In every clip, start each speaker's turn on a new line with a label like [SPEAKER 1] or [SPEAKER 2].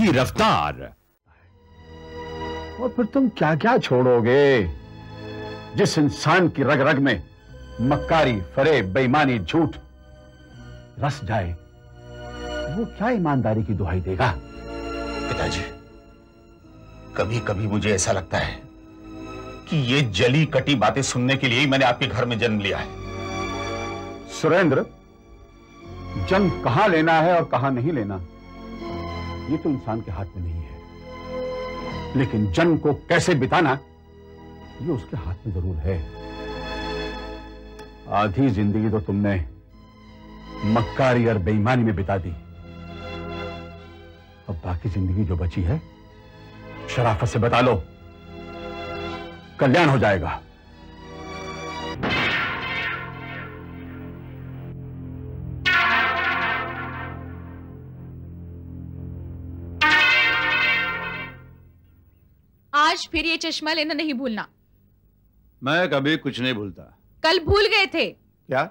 [SPEAKER 1] की रफ्तार।
[SPEAKER 2] और फिर तुम क्या क्या छोड़ोगे? जिस इंसान की रग रग में मक्कारी, फरेब, बेईमानी, झूठ रस जाए, वो क्या ईमानदारी की दुहाई देगा?
[SPEAKER 3] पिताजी, कभी कभी मुझे ऐसा लगता है कि ये जली कटी बातें सुनने के लिए ही मैंने आपके घर में जन्म लिया है।
[SPEAKER 2] सुरेंद्र, जन्म कहां लेना है और कहां नहीं लेना, ये तो इंसान के हाथ में नहीं है, लेकिन जन्म को कैसे बिताना, ये उसके हाथ में जरूर है। आधी जिंदगी तो तुमने मक्कारी और बेईमानी में बिता दी, अब बाकी जिंदगी जो बची है शराफत से बता लो, कल्याण हो जाएगा।
[SPEAKER 4] आज फिर ये चश्मा लेना नहीं भूलना।
[SPEAKER 5] मैं कभी कुछ नहीं भूलता।
[SPEAKER 4] कल भूल गए थे।
[SPEAKER 5] क्या?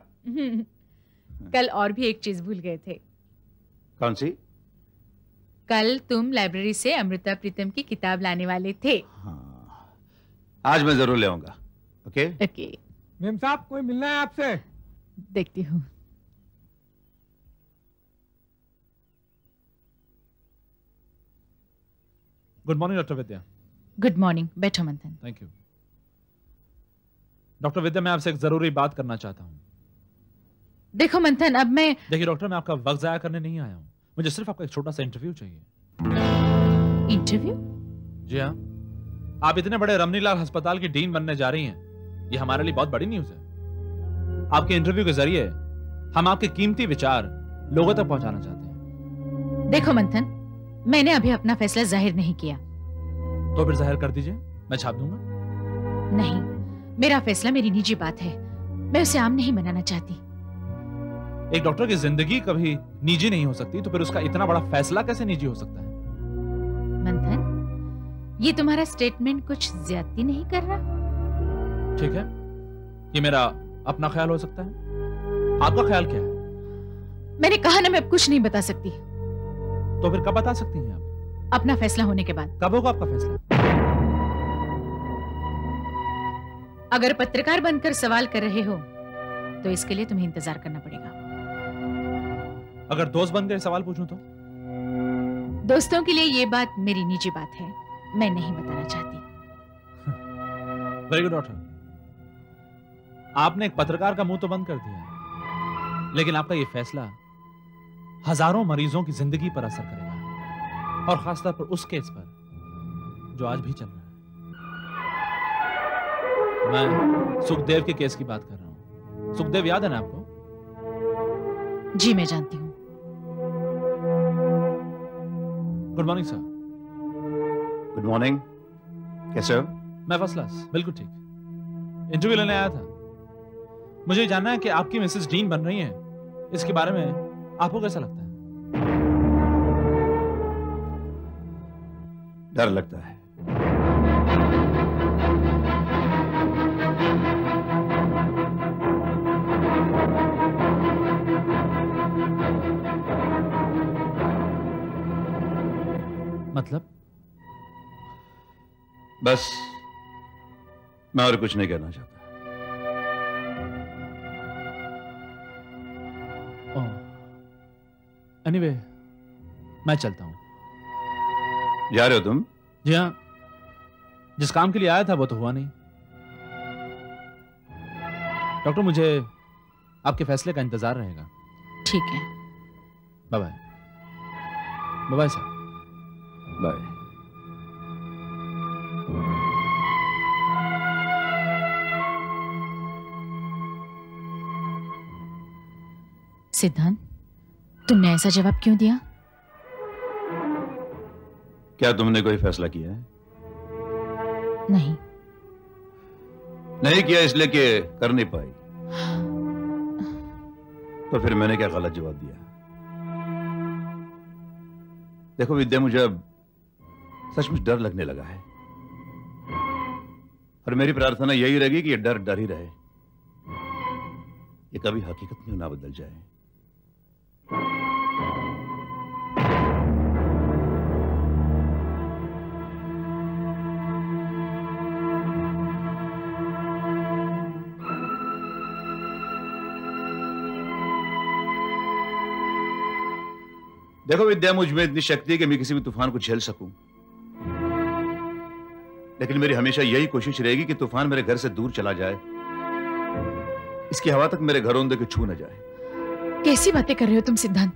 [SPEAKER 4] कल और भी एक चीज भूल गए थे।
[SPEAKER 5] कौन सी?
[SPEAKER 4] कल तुम लाइब्रेरी से अमृता प्रीतम की किताब लाने वाले थे।
[SPEAKER 5] हाँ, आज मैं जरूर ले आऊंगा। ओके?
[SPEAKER 4] ओके।
[SPEAKER 6] मेम साहब, कोई मिलना है आपसे?
[SPEAKER 4] देखती हूँ।
[SPEAKER 7] गुड मॉर्निंग डॉक्टर विद्या।
[SPEAKER 4] गुड मॉर्निंग, बैठो मंथन।
[SPEAKER 7] Thank you. डॉक्टर विद्या, मैं आपसे एक जरूरी बात करना चाहता हूँ।
[SPEAKER 4] देखो मंथन, अब मैं
[SPEAKER 7] देखिए डॉक्टर, मैं आपका वक्त जाया करने नहीं आया हूँ, मुझे सिर्फ आपका एक छोटा सा इंटरव्यू चाहिए।
[SPEAKER 4] इंटरव्यू?
[SPEAKER 7] जी हाँ, आप इतने बड़े रमनीलाल अस्पताल की डीन बनने जा रही हैं, ये हमारे लिए बहुत बड़ी न्यूज है। आपके इंटरव्यू के जरिए हम आपके कीमती विचार लोगों तक पहुंचाना चाहते हैं।
[SPEAKER 4] देखो मंथन, मैंने अभी अपना फैसला जाहिर नहीं किया।
[SPEAKER 7] तो फिर जाहिर कर दीजिए, मैं छाप दूंगा।
[SPEAKER 4] नहीं, मेरा फैसला मेरी निजी बात है, मैं उसे आम नहीं बनाना चाहती।
[SPEAKER 7] एक डॉक्टर की जिंदगी कभी निजी नहीं हो सकती, तो फिर उसका इतना बड़ा फैसला कैसे निजी हो सकता है?
[SPEAKER 4] मंथन, ये तुम्हारा स्टेटमेंट कुछ ज्यादती नहीं कर रहा?
[SPEAKER 7] ठीक है, ये मेरा अपना ख्याल हो सकता है, आपका ख्याल क्या है?
[SPEAKER 4] मैंने कहा ना, मैं अब कुछ नहीं बता सकती।
[SPEAKER 7] तो फिर कब बता सकती हैं आप?
[SPEAKER 4] अपना फैसला होने के बाद।
[SPEAKER 7] कब होगा आपका फैसला?
[SPEAKER 4] अगर पत्रकार बनकर सवाल कर रहे हो तो इसके लिए तुम्हें इंतजार करना पड़ेगा।
[SPEAKER 7] अगर दोस्त बनकर सवाल पूछूं तो?
[SPEAKER 4] दोस्तों के लिए ये बात मेरी निजी बात है, मैं नहीं बताना चाहती।
[SPEAKER 7] वेरी गुड डॉक्टर, आपने एक पत्रकार का मुंह तो बंद कर दिया, लेकिन आपका ये फैसला हजारों मरीजों की जिंदगी पर असर करेगा, और खासतौर पर उस केस पर जो आज भी चल रहा है। मैं सुखदेव के केस की बात कर रहा हूं। सुखदेव याद है ना आपको?
[SPEAKER 4] जी मैं जानती हूं।
[SPEAKER 7] Good morning sir.
[SPEAKER 5] Good morning, कैसे हो?
[SPEAKER 7] मैं फर्स्ट क्लास, बिल्कुल ठीक। इंटरव्यू लेने आया था। मुझे जानना है कि आपकी मिसेस डीन बन रही हैं, इसके बारे में आपको कैसा लगता है?
[SPEAKER 5] डर लगता है।
[SPEAKER 7] मतलब?
[SPEAKER 5] बस मैं और कुछ नहीं कहना चाहता।
[SPEAKER 7] एनीवे, मैं चलता हूं।
[SPEAKER 5] जा रहे हो तुम?
[SPEAKER 7] जी हाँ, जिस काम के लिए आया था वो तो हुआ नहीं। डॉक्टर, मुझे आपके फैसले का इंतजार रहेगा।
[SPEAKER 4] ठीक है,
[SPEAKER 7] bye bye. Bye bye sir.
[SPEAKER 5] Bye.
[SPEAKER 4] Siddhant, तुमने ऐसा जवाब क्यों दिया?
[SPEAKER 5] क्या तुमने कोई फैसला किया है?
[SPEAKER 4] नहीं।
[SPEAKER 5] नहीं किया इसलिए कि कर नहीं पाई? तो फिर मैंने क्या गलत जवाब दिया? देखो विद्या, मुझे अब सचमुच डर लगने लगा है, और मेरी प्रार्थना यही रहेगी कि ये डर डर ही रहे, ये कभी हकीकत में ना बदल जाए। देखो विद्या, मुझ में इतनी शक्ति है कि मैं किसी भी तूफान को झेल सकूं, लेकिन मेरी हमेशा यही कोशिश रहेगी कि तूफान मेरे घर से दूर चला जाए, इसकी हवा तक मेरे घरों के छू न जाए।
[SPEAKER 4] कैसी बातें कर रहे हो तुम सिद्धांत?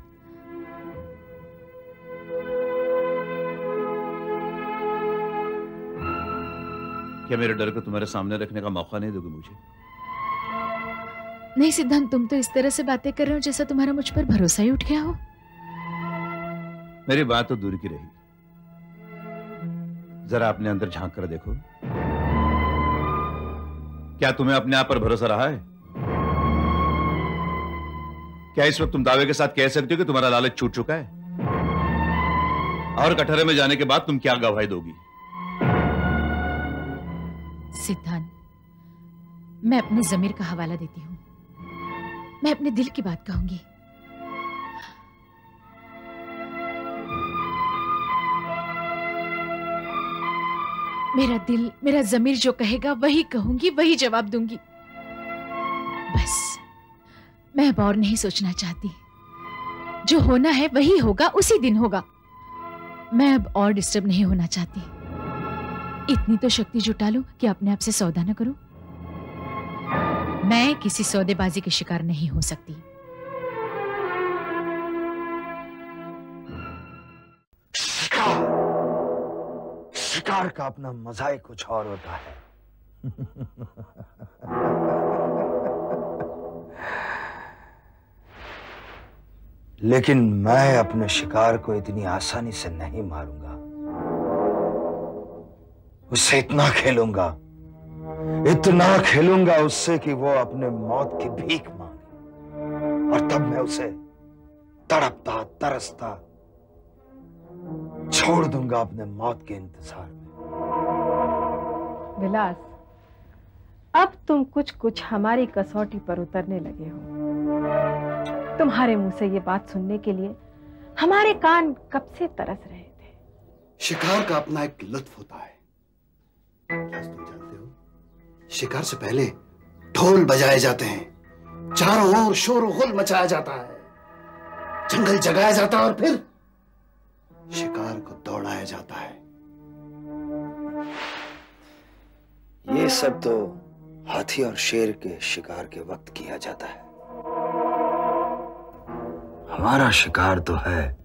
[SPEAKER 5] क्या मेरे डर को तुम्हारे सामने रखने का मौका नहीं दोगे मुझे?
[SPEAKER 4] नहीं सिद्धांत, तुम तो इस तरह से बातें कर रहे हो जैसा तुम्हारा मुझ पर भरोसा ही उठ गया हो।
[SPEAKER 5] मेरी बात तो दूर की रही, जरा अपने अंदर झांक कर देखो। क्या तुम्हें अपने आप पर भरोसा रहा है? क्या इस वक्त तुम दावे के साथ कह सकते हो कि तुम्हारा लालच छूट चुका है? और कटहरे में जाने के बाद तुम क्या गवाही दोगी?
[SPEAKER 4] सिद्धांत, मैं अपने जमीर का हवाला देती हूं। मैं अपने दिल की बात कहूंगी। मेरा दिल, मेरा जमीर जो कहेगा वही कहूंगी, वही जवाब दूंगी। बस मैं अब और नहीं सोचना चाहती। जो होना है वही होगा, उसी दिन होगा। मैं अब और डिस्टर्ब नहीं होना चाहती। इतनी तो शक्ति जुटा लो कि अपने आप से सौदा न करो। मैं किसी सौदेबाजी के शिकार नहीं हो सकती।
[SPEAKER 1] शिकार का अपना मजा ही कुछ और होता है। लेकिन मैं अपने शिकार को इतनी आसानी से नहीं मारूंगा। उससे इतना खेलूंगा उससे कि वो अपने मौत की भीख मांगे, और तब मैं उसे तड़पता तरसता छोड़ दूंगा अपने मौत के इंतजार में।
[SPEAKER 8] विलास, अब तुम कुछ कुछ हमारी कसौटी पर उतरने लगे हो। तुम्हारे मुंह से ये बात सुनने के लिए हमारे कान कब से तरस रहे थे।
[SPEAKER 9] शिकार का अपना एक लुत्फ होता है। क्या तुम जानते हो, शिकार से पहले ढोल बजाए जाते हैं, चारों ओर शोर गुल मचाया जाता है, जंगल जगाया जाता है, और फिर शिकार को दौड़ाया जाता है।
[SPEAKER 1] ये सब तो हाथी और शेर के शिकार के वक्त किया जाता है। हमारा शिकार तो है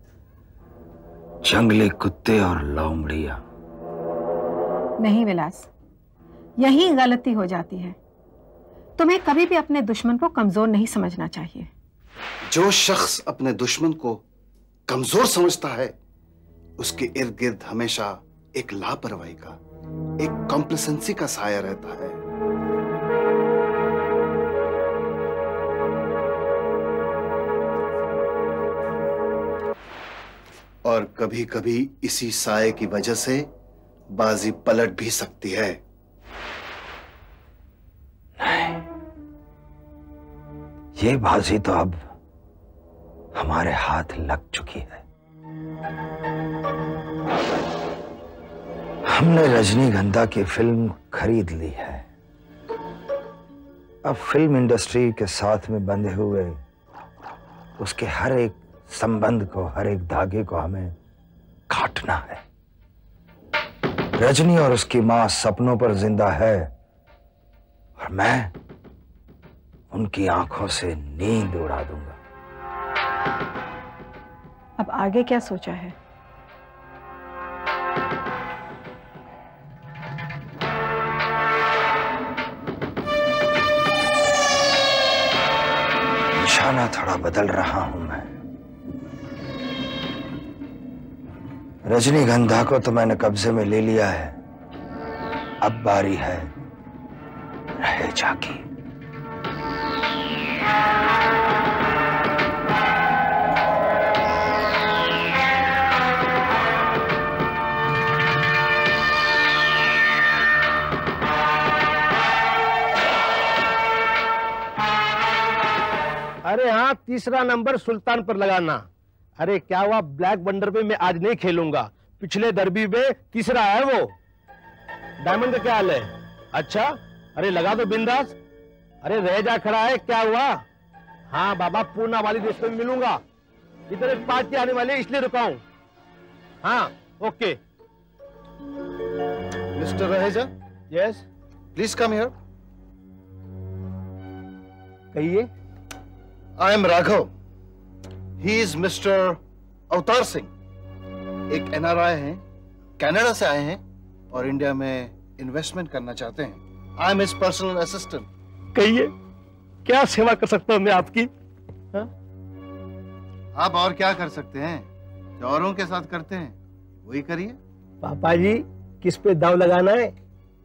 [SPEAKER 1] जंगली कुत्ते और लोमड़ियां।
[SPEAKER 8] नहीं विलास, यही गलती हो जाती है। तुम्हें कभी भी अपने दुश्मन को कमजोर नहीं समझना चाहिए।
[SPEAKER 9] जो शख्स अपने दुश्मन को कमजोर समझता है, उसके इर्द गिर्द हमेशा एक लापरवाही का, एक कॉम्प्लेसेंसी का साया रहता है। और कभी कभी इसी साये की वजह से बाजी पलट भी सकती है।
[SPEAKER 1] नहीं, ये बाजी तो अब हमारे हाथ लग चुकी है। हमने रजनीगंधा की फिल्म खरीद ली है। अब फिल्म इंडस्ट्री के साथ में बंधे हुए उसके हर एक संबंध को, हर एक धागे को हमें काटना है। रजनी और उसकी मां सपनों पर जिंदा है, और मैं उनकी आंखों से नींद उड़ा दूंगा।
[SPEAKER 8] अब आगे क्या सोचा है?
[SPEAKER 1] निशाना थोड़ा बदल रहा हूं मैं। रजनीगंधा को तो मैंने कब्जे में ले लिया है, अब बारी है रहेजा की।
[SPEAKER 10] अरे हाँ, तीसरा नंबर सुल्तान पर लगाना। अरे क्या हुआ, ब्लैक वंडर पे मैं आज नहीं खेलूंगा। पिछले दरबी में तीसरा है वो। डायमंड का क्या हाल है? अच्छा, अरे लगा दो बिंदास। अरे रह जा खड़ा है, क्या हुआ? हाँ बाबा, पूना वाली रेस में मिलूंगा। इधर एक पार्टी आने वाली है इसलिए रुका हूं। हाँ okay.
[SPEAKER 9] Mister Raheja,
[SPEAKER 10] yes
[SPEAKER 9] please come here.
[SPEAKER 10] कहिए।
[SPEAKER 9] I am Raghav, he is mister Avtar Singh, एक NRI हैं, कनाडा से आए हैं और इंडिया में इन्वेस्टमेंट करना चाहते हैं। I am his personal assistant.
[SPEAKER 10] कहिए क्या सेवा कर सकता हूं मैं आपकी? हा?
[SPEAKER 9] आप और क्या कर सकते हैं, जो औरों के साथ करते हैं वही करिए।
[SPEAKER 10] पापा जी किस पे दाव लगाना है?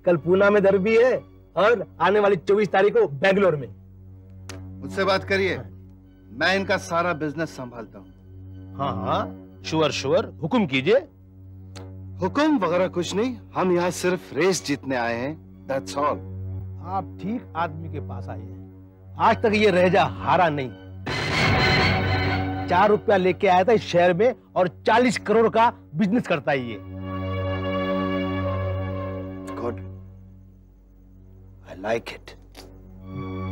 [SPEAKER 10] कल पूना में दरबी है और आने वाली 24 तारीख को बेंगलोर में।
[SPEAKER 9] मुझसे बात करिए, मैं इनका सारा बिजनेस संभालता हूँ।
[SPEAKER 10] हाँ हाँ श्योर श्योर, हुक्म कीजिए।
[SPEAKER 9] हुक्म वगैरह कुछ नहीं, हम यहाँ सिर्फ रेस जीतने आए हैं, दैट्स ऑल।
[SPEAKER 10] आप ठीक आदमी के पास आए हैं। आज तक ये रहेजा हारा नहीं। 4 रुपया लेके आया था इस शहर में और 40 करोड़ का बिजनेस करता है ये।
[SPEAKER 1] Good, I like it.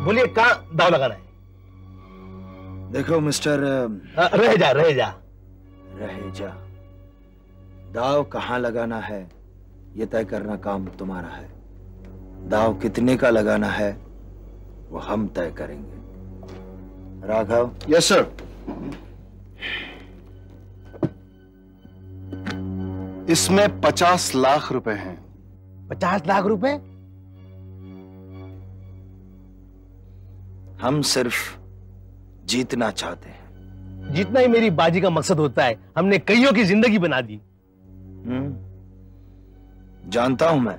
[SPEAKER 10] बोलिए कहाँ दाव लगाना है?
[SPEAKER 1] देखो मिस्टर
[SPEAKER 10] रहेजा
[SPEAKER 1] रहेजा, दाव कहाँ लगाना है ये तय करना काम तुम्हारा है। दाव कितने का लगाना है वो हम तय करेंगे। राघव।
[SPEAKER 9] Yes sir. इसमें 50 लाख रुपए हैं।
[SPEAKER 10] 50 लाख रुपए?
[SPEAKER 1] हम सिर्फ जीतना चाहते हैं।
[SPEAKER 10] जीतना ही मेरी बाजी का मकसद होता है। हमने कईयों की जिंदगी बना दी।
[SPEAKER 1] जानता हूं मैं।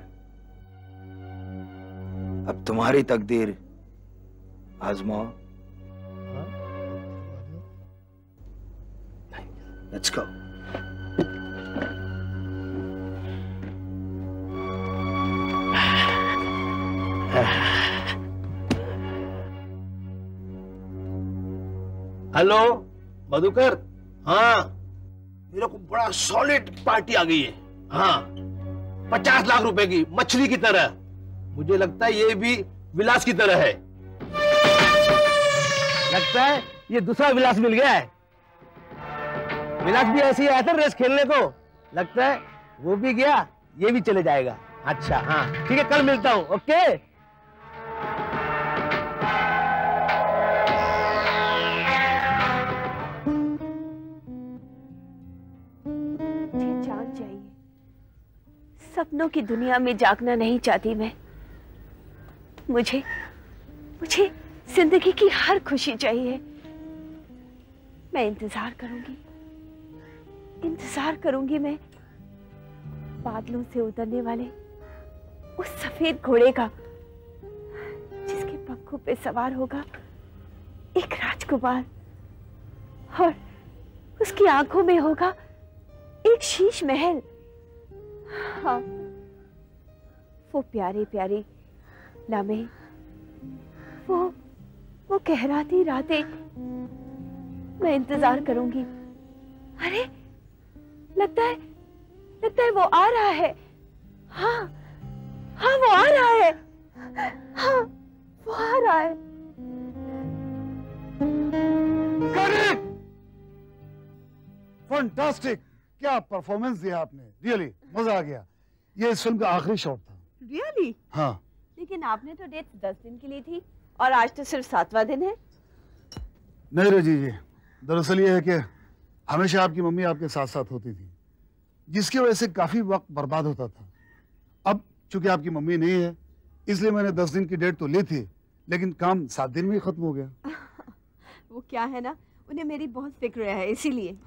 [SPEAKER 1] अब तुम्हारी तकदीर आजमाओ। Let's go.
[SPEAKER 10] हेलो मधुकर। हाँ मेरे को बड़ा सॉलिड पार्टी आ गई है। हाँ 50 लाख रुपए की, मछली की तरह। मुझे लगता है ये भी विलास की तरह है। लगता है ये दूसरा विलास मिल गया है। विलास भी ऐसे ही आया था रेस खेलने को। लगता है वो भी गया, ये भी चले जाएगा। अच्छा हाँ ठीक है, कल मिलता हूं। ओके।
[SPEAKER 11] जाग जाइए, सपनों की दुनिया में जागना नहीं चाहती मैं। मुझे जिंदगी की हर खुशी चाहिए। मैं इंतजार करूंगी मैं बादलों से उतरने वाले उस सफेद घोड़े का, जिसके पंखों पे सवार होगा एक राजकुमार और उसकी आंखों में होगा एक शीश महल। हाँ, वो प्यारी प्यारी लम्हे, वो कहराती रातें, मैं इंतजार करूंगी। अरे लगता है वो आ रहा है। हाँ वो आ रहा है। हाँ वो आ रहा है।
[SPEAKER 12] करेक्ट, फैंटास्टिक, क्या परफॉर्मेंस दिया आपने, रियली मजा आ गया। ये इस फिल्म का आखिरी शॉट था।
[SPEAKER 11] रियली?
[SPEAKER 12] हाँ।
[SPEAKER 11] लेकिन आपने तो डेट 10 दिन के लिए थी और आज तो सिर्फ 7वां दिन है।
[SPEAKER 12] नहीं रजी जी, दरअसल ये है कि हमेशा आपकी मम्मी आपके साथ साथ होती थी, जिसकी वजह से काफी वक्त बर्बाद होता था। अब चूंकि आपकी मम्मी नहीं है, इसलिए मैंने 10 दिन की डेट तो ली थी, लेकिन काम 7 दिन में ही खत्म हो गया।
[SPEAKER 11] वो क्या है ना, उन्हें मेरी बहुत फिक्र है, इसीलिए।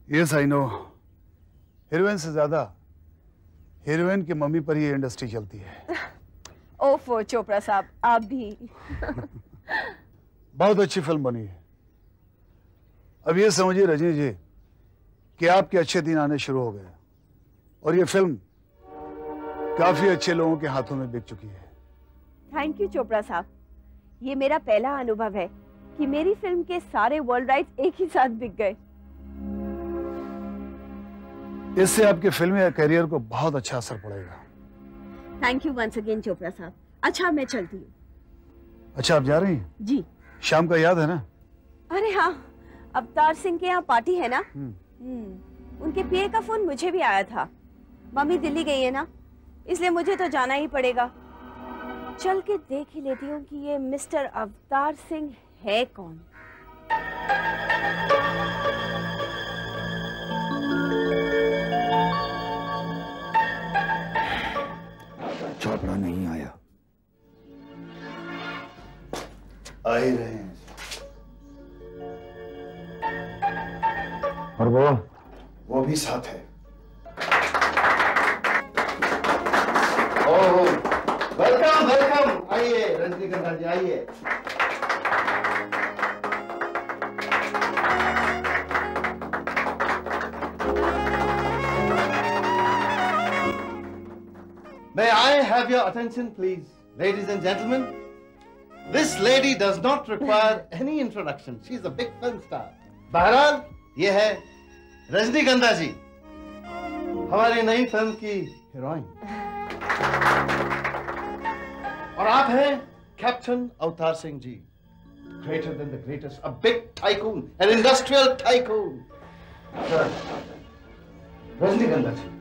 [SPEAKER 12] यस आई नो, हीरोइन से ज्यादा हीरोइन की मम्मी पर ये इंडस्ट्री चलती है।
[SPEAKER 11] ओफो चोपड़ा साहब, आप भी।
[SPEAKER 12] बहुत अच्छी फिल्म बनी है। अब ये समझिए रजनी जी कि आपके अच्छे दिन आने शुरू हो गए और ये फिल्म काफी अच्छे लोगों के हाथों में बिक चुकी है।
[SPEAKER 11] थैंक यू चोपड़ा साहब, ये मेरा पहला अनुभव है कि मेरी फिल्म के सारे वर्ल्ड राइट्स एक ही साथ बिक गए।
[SPEAKER 12] इससे आपके फिल्मी करियर को बहुत अच्छा असर पड़ेगा।
[SPEAKER 11] Thank you once again Chopra साहब। अच्छा मैं चलती हूँ।
[SPEAKER 12] अच्छा आप जा रही हैं?
[SPEAKER 11] जी।
[SPEAKER 12] शाम का याद है ना?
[SPEAKER 11] अरे हाँ, अवतार सिंह के यहाँ पार्टी है ना? उनके पीए का फोन मुझे भी आया था। मम्मी दिल्ली गई है ना, इसलिए मुझे तो जाना ही पड़ेगा। चल के देख ही लेती हूँ कि ये मिस्टर अवतार सिंह है कौन।
[SPEAKER 1] चोपड़ा नहीं आया।
[SPEAKER 9] आ ही रहे हैं।
[SPEAKER 1] और
[SPEAKER 9] वो भी साथ है। ओह, वेलकम वेलकम, आइए रजनीगंधा जी आइए। May I have your attention, please, ladies and gentlemen? This lady does not require any introduction. She's a big film star. बहरहाल, ये है रजनीगंधा जी, हमारी नई फिल्म की हीरोइन। और आप हैं captain Avtar Singh ji, greater than the greatest, a big tycoon, an industrial tycoon. Sir, रजनीगंधा जी।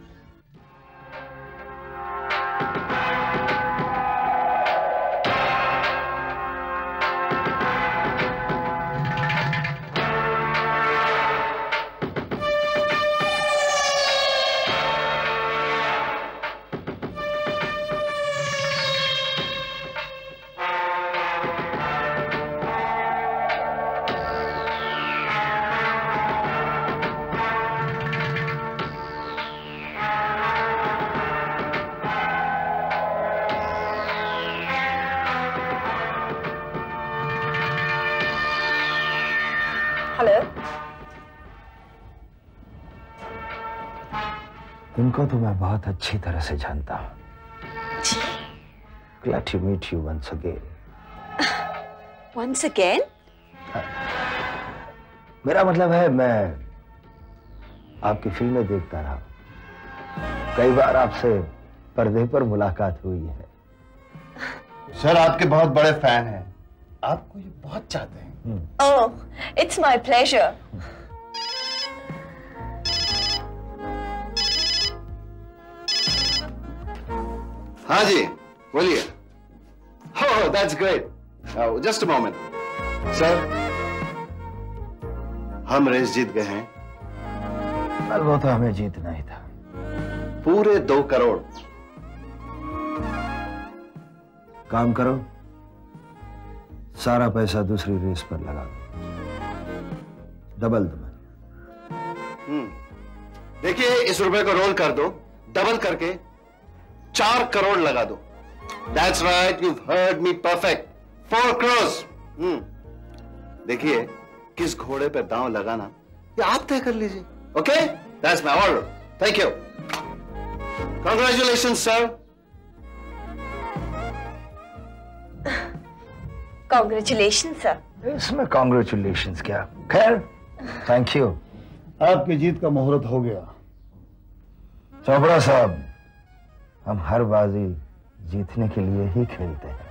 [SPEAKER 1] इनको तो मैं बहुत अच्छी तरह से जानता हूँ। Glad to meet you once again.
[SPEAKER 11] Once again?
[SPEAKER 1] मेरा मतलब है मैं आपकी फिल्में देखता रहा, कई बार आपसे पर्दे पर मुलाकात हुई है।
[SPEAKER 9] सर आपके बहुत बड़े फैन हैं, आपको ये बहुत चाहते हैं।
[SPEAKER 11] Oh, it's my pleasure.
[SPEAKER 9] हाँ जी, बोलिए। Oh, that's great. Just a moment. Sir, हम रेस जीत गए हैं।
[SPEAKER 1] पर वो तो हमें जीतना ही था।
[SPEAKER 9] पूरे 2 करोड़।
[SPEAKER 1] काम करो, सारा पैसा दूसरी रेस पर लगा दो, डबल।
[SPEAKER 9] देखिए, इस रुपए को रोल कर दो, डबल करके 4 करोड़ लगा दो। That's right, you've heard me perfect. 4 crores. देखिए, किस घोड़े पे दांव लगाना ये आप तय कर लीजिए। Okay? That's my order. Thank you. Congratulations, sir.
[SPEAKER 11] Congratulations, sir.
[SPEAKER 1] इसमें congratulations क्या? खैर, thank you.
[SPEAKER 12] आपकी जीत का मुहूर्त हो गया।
[SPEAKER 1] चोपड़ा साहब, हम हर बाजी जीतने के लिए ही खेलते हैं।